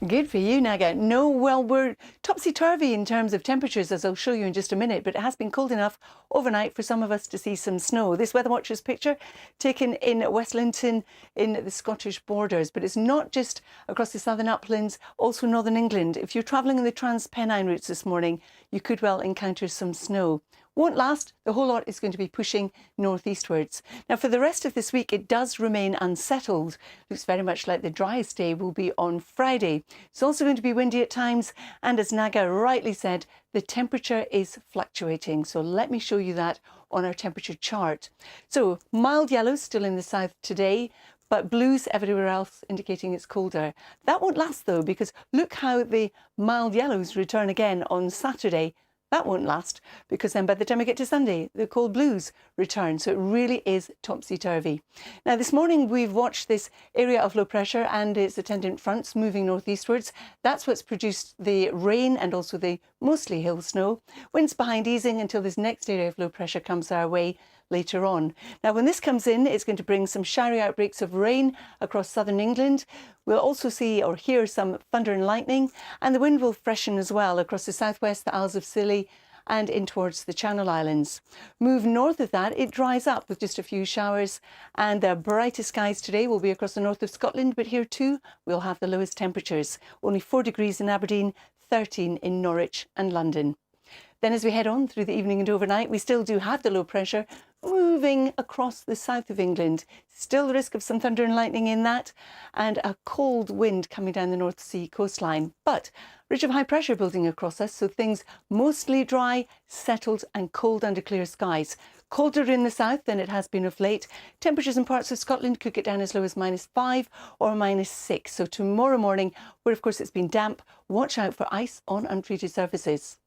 Good for you, Naga. No, well, we're topsy-turvy in terms of temperatures, as I'll show you in just a minute, but it has been cold enough overnight for some of us to see some snow. This Weather Watchers picture taken in West Linton in the Scottish borders, but it's not just across the southern uplands, also northern England. If you're travelling on the Trans-Pennine routes this morning, you could well encounter some snow. Won't last. The whole lot is going to be pushing northeastwards. Now, for the rest of this week, it does remain unsettled. Looks very much like the driest day will be on Friday. It's also going to be windy at times, and as Naga rightly said, the temperature is fluctuating. So let me show you that on our temperature chart. So mild yellows still in the south today, but blues everywhere else, indicating it's colder. That won't last though, because look how the mild yellows return again on Saturday. That won't last, because then by the time we get to Sunday, the cold blues return. So it really is topsy-turvy. Now, this morning, we've watched this area of low pressure and its attendant fronts moving northeastwards. That's what's produced the rain and also the mostly hill snow. Winds behind easing until this next area of low pressure comes our way later on. Now, when this comes in, it's going to bring some showery outbreaks of rain across southern England. We'll also see or hear some thunder and lightning, and the wind will freshen as well across the southwest, the Isles of Scilly, and in towards the Channel Islands. Move north of that, it dries up with just a few showers, and the brightest skies today will be across the north of Scotland, but here too we'll have the lowest temperatures. Only 4 degrees in Aberdeen, 13 in Norwich and London. Then as we head on through the evening and overnight, we still do have the low pressure moving across the south of England. Still the risk of some thunder and lightning in that, and a cold wind coming down the North Sea coastline. But ridge of high pressure building across us, so things mostly dry, settled and cold under clear skies. Colder in the south than it has been of late. Temperatures in parts of Scotland could get down as low as -5 or -6. So tomorrow morning, where of course it's been damp, watch out for ice on untreated surfaces.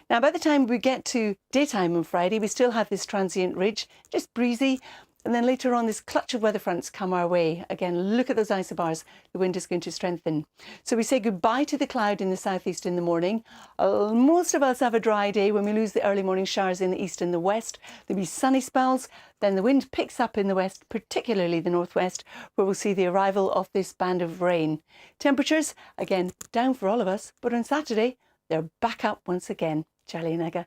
Now, by the time we get to daytime on Friday, we still have this transient ridge, just breezy. And then later on, this clutch of weather fronts come our way. Again, look at those isobars. The wind is going to strengthen. So we say goodbye to the cloud in the southeast in the morning. Most of us have a dry day when we lose the early morning showers in the east and the west. There'll be sunny spells. Then the wind picks up in the west, particularly the northwest, where we'll see the arrival of this band of rain. Temperatures, again, down for all of us. But on Saturday, they're back up once again. Charlie and Naga.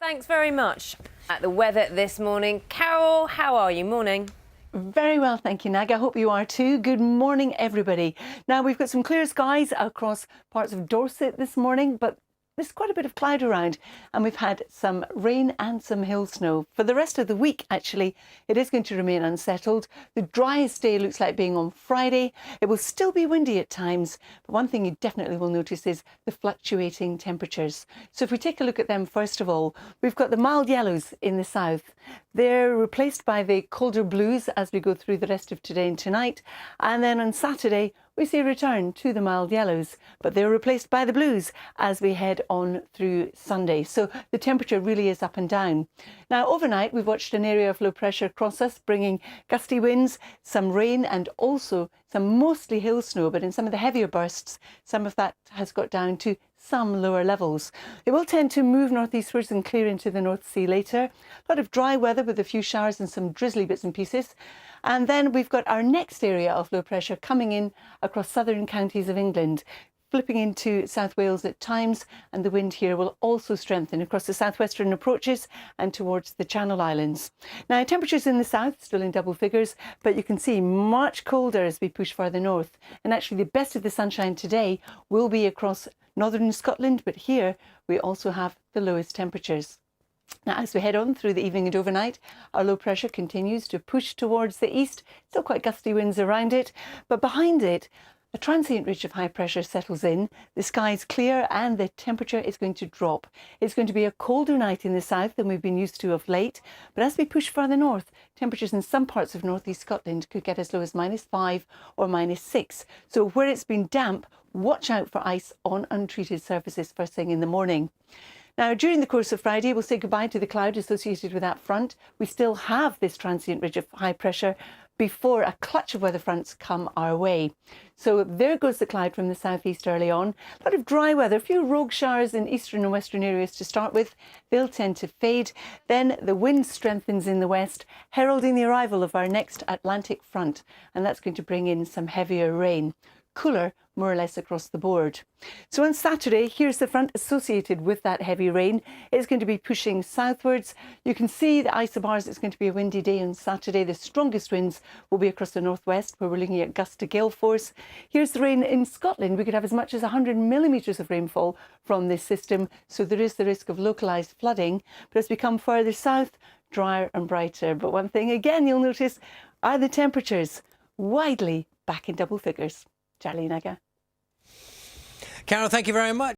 Thanks very much. At the weather this morning, Carol, how are you? Morning. Very well, thank you, Naga. I hope you are too. Good morning, everybody. Now, we've got some clear skies across parts of Dorset this morning, but there's quite a bit of cloud around, and we've had some rain and some hill snow. For the rest of the week, actually, it is going to remain unsettled. The driest day looks like being on Friday. It will still be windy at times, but one thing you definitely will notice is the fluctuating temperatures. So if we take a look at them, first of all, we've got the mild yellows in the south. They're replaced by the colder blues as we go through the rest of today and tonight. And then on Saturday, we see a return to the mild yellows, but they're replaced by the blues as we head on through Sunday. So the temperature really is up and down. Now, overnight, we've watched an area of low pressure across us, bringing gusty winds, some rain, and also some mostly hill snow, but in some of the heavier bursts, some of that has got down to some lower levels. It will tend to move northeastwards and clear into the North Sea later. A lot of dry weather with a few showers and some drizzly bits and pieces. And then we've got our next area of low pressure coming in across southern counties of England, flipping into South Wales at times, and the wind here will also strengthen across the southwestern approaches and towards the Channel Islands. Now, temperatures in the south still in double figures, but you can see much colder as we push further north. And actually the best of the sunshine today will be across northern Scotland, but here we also have the lowest temperatures. Now, as we head on through the evening and overnight, our low pressure continues to push towards the east. Still quite gusty winds around it, but behind it, a transient ridge of high pressure settles in. The sky is clear and the temperature is going to drop. It's going to be a colder night in the south than we've been used to of late. But as we push further north, temperatures in some parts of northeast Scotland could get as low as -5 or -6. So where it's been damp, watch out for ice on untreated surfaces first thing in the morning. Now, during the course of Friday, we'll say goodbye to the cloud associated with that front. We still have this transient ridge of high pressure before a clutch of weather fronts come our way. So there goes the cloud from the southeast early on. A lot of dry weather, a few rogue showers in eastern and western areas to start with. They'll tend to fade. Then the wind strengthens in the west, heralding the arrival of our next Atlantic front, and that's going to bring in some heavier rain. cooler more or less across the board. So on Saturday, here's the front associated with that heavy rain. It's going to be pushing southwards. You can see the isobars. It's going to be a windy day on Saturday. The strongest winds will be across the northwest, where we're looking at gust to gale force. Here's the rain in Scotland. We could have as much as 100 millimetres of rainfall from this system, so there is the risk of localised flooding. But as we come further south, drier and brighter. But one thing again you'll notice are the temperatures widely back in double figures. Charlie Naga. Carol, thank you very much.